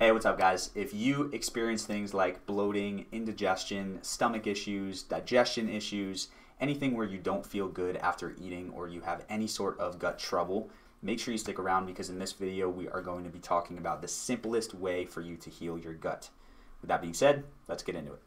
Hey, what's up guys? If you experience things like bloating, indigestion, stomach issues, digestion issues, anything where you don't feel good after eating or you have any sort of gut trouble, make sure you stick around because in this video we are going to be talking about the simplest way for you to heal your gut. With that being said, let's get into it.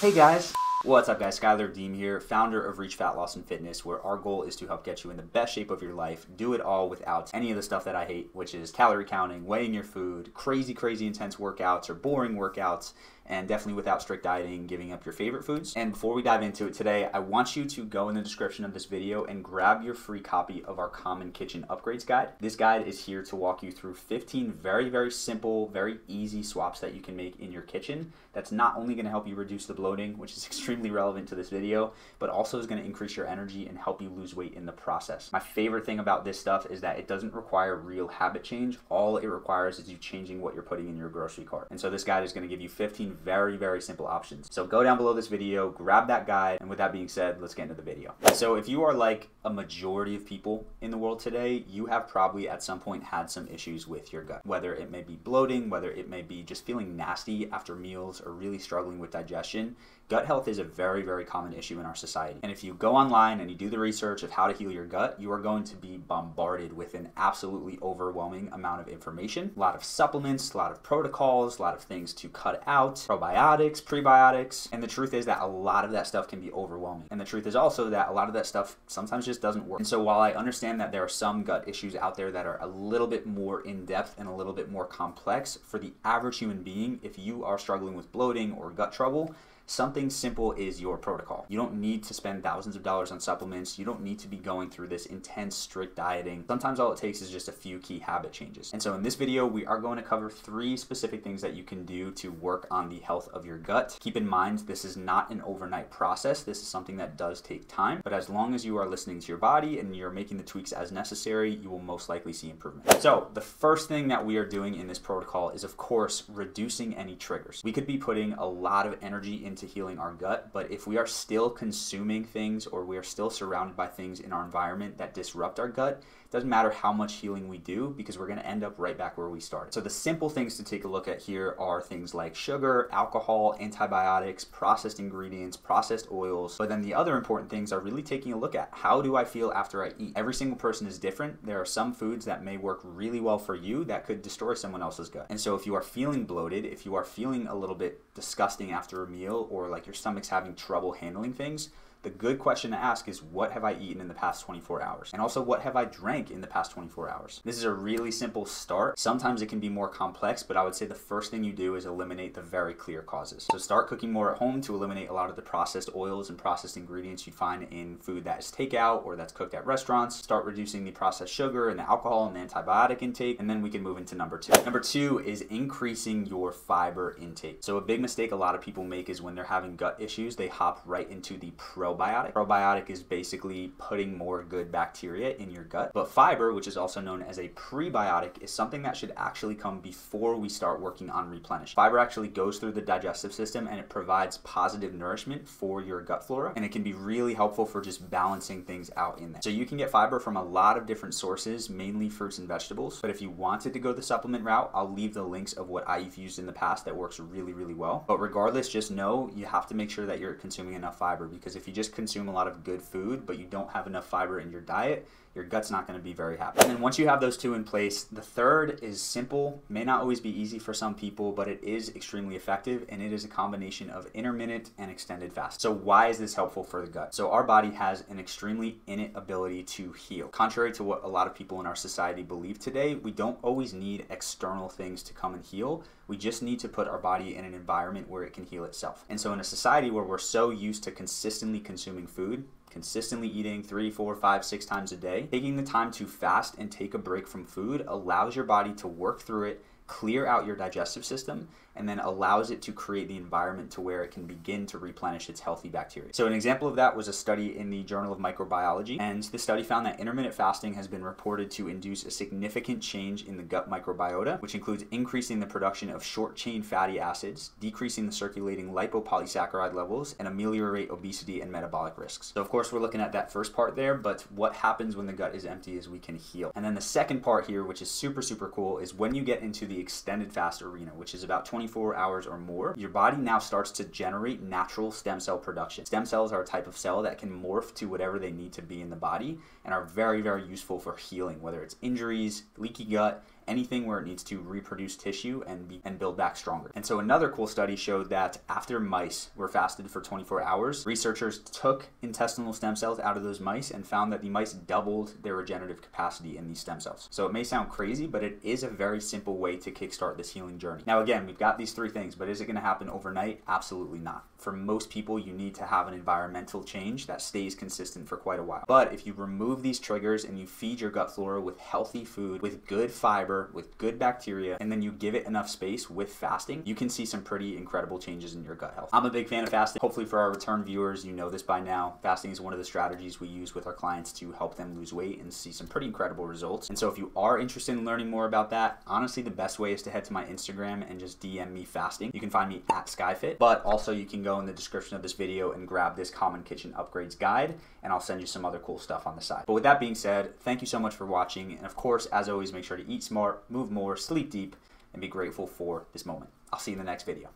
Hey guys! What's up guys, Schuyler here, founder of Reach Fat Loss and Fitness, where our goal is to help get you in the best shape of your life, do it all without any of the stuff that I hate, which is calorie counting, weighing your food, crazy intense workouts or boring workouts, and definitely without strict dieting, giving up your favorite foods. And before we dive into it today, I want you to go in the description of this video and grab your free copy of our Common Kitchen Upgrades Guide. This guide is here to walk you through 15 very simple, very easy swaps that you can make in your kitchen. That's not only going to help you reduce the bloating, which is extremely relevant to this video, but also is going to increase your energy and help you lose weight in the process. My favorite thing about this stuff is that it doesn't require real habit change. All it requires is you changing what you're putting in your grocery cart. And so this guide is going to give you 15 very simple options. So go down below this video, grab that guide, and with that being said, let's get into the video. So if you are like a majority of people in the world today, you have probably at some point had some issues with your gut. Whether it may be bloating, whether it may be just feeling nasty after meals or really struggling with digestion, gut health is a very common issue in our society. And if you go online and you do the research of how to heal your gut, you are going to be bombarded with an absolutely overwhelming amount of information. A lot of supplements, a lot of protocols, a lot of things to cut out, probiotics, prebiotics. And the truth is that a lot of that stuff can be overwhelming. And the truth is also that a lot of that stuff sometimes just doesn't work. And so while I understand that there are some gut issues out there that are a little bit more in-depth and a little bit more complex, for the average human being, if you are struggling with bloating or gut trouble, something simple is your protocol. You don't need to spend thousands of dollars on supplements. You don't need to be going through this intense, strict dieting. Sometimes all it takes is just a few key habit changes. And so in this video, we are going to cover 3 specific things that you can do to work on the health of your gut. Keep in mind, this is not an overnight process. This is something that does take time, but as long as you are listening to your body and you're making the tweaks as necessary, you will most likely see improvement. So the first thing that we are doing in this protocol is, of course, reducing any triggers. We could be putting a lot of energy into healing our gut, but if we are still consuming things or we are still surrounded by things in our environment that disrupt our gut, it doesn't matter how much healing we do because we're going to end up right back where we started. So the simple things to take a look at here are things like sugar, alcohol, antibiotics, processed ingredients, processed oils. But then the other important things are really taking a look at how do I feel after I eat. Every single person is different. There are some foods that may work really well for you that could destroy someone else's gut. And so if you are feeling bloated, if you are feeling a little bit disgusting after a meal, or like your stomach's having trouble handling things, the good question to ask is, what have I eaten in the past 24 hours? And also, what have I drank in the past 24 hours? This is a really simple start. Sometimes it can be more complex, but I would say the first thing you do is eliminate the very clear causes. So start cooking more at home to eliminate a lot of the processed oils and processed ingredients you find in food that is takeout or that's cooked at restaurants. Start reducing the processed sugar and the alcohol and the antibiotic intake, and then we can move into number 2. Number 2 is increasing your fiber intake. So a big mistake a lot of people make is when they're having gut issues, they hop right into the probiotic. Probiotic is basically putting more good bacteria in your gut. But fiber, which is also known as a prebiotic, is something that should actually come before we start working on replenish. Fiber actually goes through the digestive system and it provides positive nourishment for your gut flora, and it can be really helpful for just balancing things out in there. So you can get fiber from a lot of different sources, mainly fruits and vegetables. But if you wanted to go the supplement route, I'll leave the links of what I've used in the past that works really well. But regardless, just know you have to make sure that you're consuming enough fiber, because if you just consume a lot of good food but you don't have enough fiber in your diet, your gut's not going to be very happy. And then once you have those 2 in place, the third is simple, may not always be easy for some people, but it is extremely effective, and it is a combination of intermittent and extended fast. So why is this helpful for the gut? So our body has an extremely innate ability to heal. Contrary to what a lot of people in our society believe today, we don't always need external things to come and heal. We just need to put our body in an environment where it can heal itself. And so in a society where we're so used to consistently consuming food, consistently eating 3, 4, 5, 6 times a day, taking the time to fast and take a break from food allows your body to work through it, clear out your digestive system, and then allows it to create the environment to where it can begin to replenish its healthy bacteria. So an example of that was a study in the Journal of Microbiology, and the study found that intermittent fasting has been reported to induce a significant change in the gut microbiota, which includes increasing the production of short-chain fatty acids, decreasing the circulating lipopolysaccharide levels, and ameliorate obesity and metabolic risks. So of course we're looking at that first part there, but what happens when the gut is empty is we can heal. And then the second part here, which is super cool, is when you get into the extended fast arena, which is about 24 hours or more, your body now starts to generate natural stem cell production. Stem cells are a type of cell that can morph to whatever they need to be in the body and are very useful for healing, whether it's injuries, leaky gut, anything where it needs to reproduce tissue and build back stronger. And so another cool study showed that after mice were fasted for 24 hours, researchers took intestinal stem cells out of those mice and found that the mice doubled their regenerative capacity in these stem cells. So it may sound crazy, but it is a very simple way to kickstart this healing journey. Now again, we've got these three things, but is it going to happen overnight? Absolutely not. For most people, you need to have an environmental change that stays consistent for quite a while. But if you remove these triggers and you feed your gut flora with healthy food, with good fiber, with good bacteria, and then you give it enough space with fasting, you can see some pretty incredible changes in your gut health. I'm a big fan of fasting. Hopefully for our return viewers, you know this by now. Fasting is one of the strategies we use with our clients to help them lose weight and see some pretty incredible results. And so if you are interested in learning more about that, honestly, the best way is to head to my Instagram and just DM me fasting. You can find me at Schuyfit, but also you can go in the description of this video and grab this Common Kitchen Upgrades guide, and I'll send you some other cool stuff on the side. But with that being said, thank you so much for watching. And of course, as always, make sure to eat smart, move more, sleep deep, and be grateful for this moment. I'll see you in the next video.